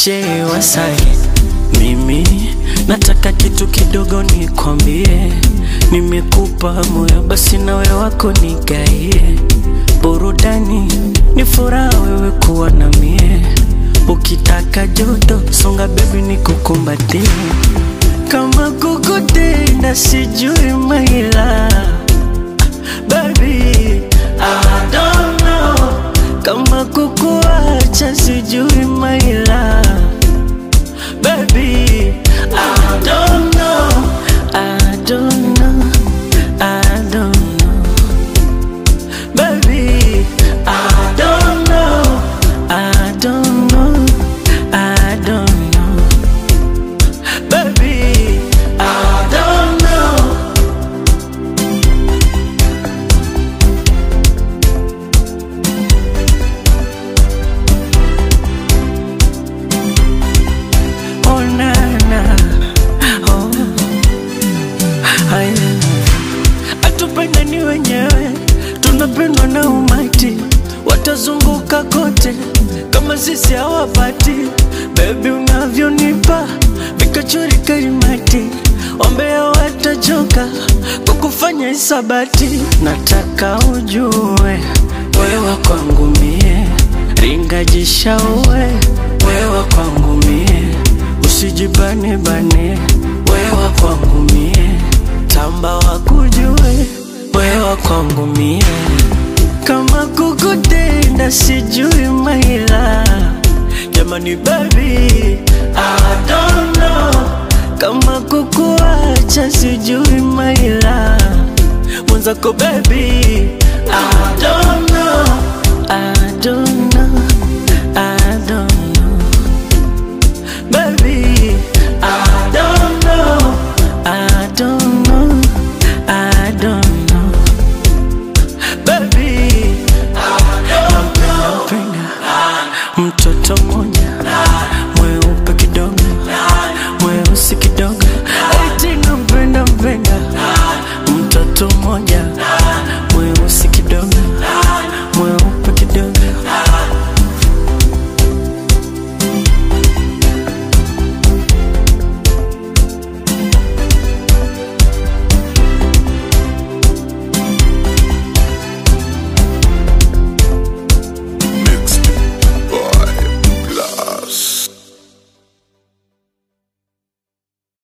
DJ Wasai, mimi nataka kitu kidogo nikwambie. Nimekupa moyo basi na wewe wako nigaie. Burudani ni furaha wewe kuwa na mie. Ukitaka joto songa baby nikukumbatie. Kama kukutenda sijui maila, baby I don't know. Kama kukuacha sijui maila, baby I don't know. I don't know, I don't know, baby I don't know, I don't know, I don't know, baby I don't know. Oh na na, oh haya, atupendani wenyewe, tunapendwa na umati. Watazunguka kote kama sisi hawapati. Baby unavyonipa vikachori karimati. Ombea watachoka kukufanya isabati. Nataka ujue wewe kwangu mie, ringajisha uwe wewe kwangu mie. Usijibane bane wewe kwangu mie, tamba wakujue wewe kwangu mie. Kama kukutenda sijui maila, jamani baby I don't know. Kama kukuacha sijui maila, mwenzako baby I don't know, I don't know.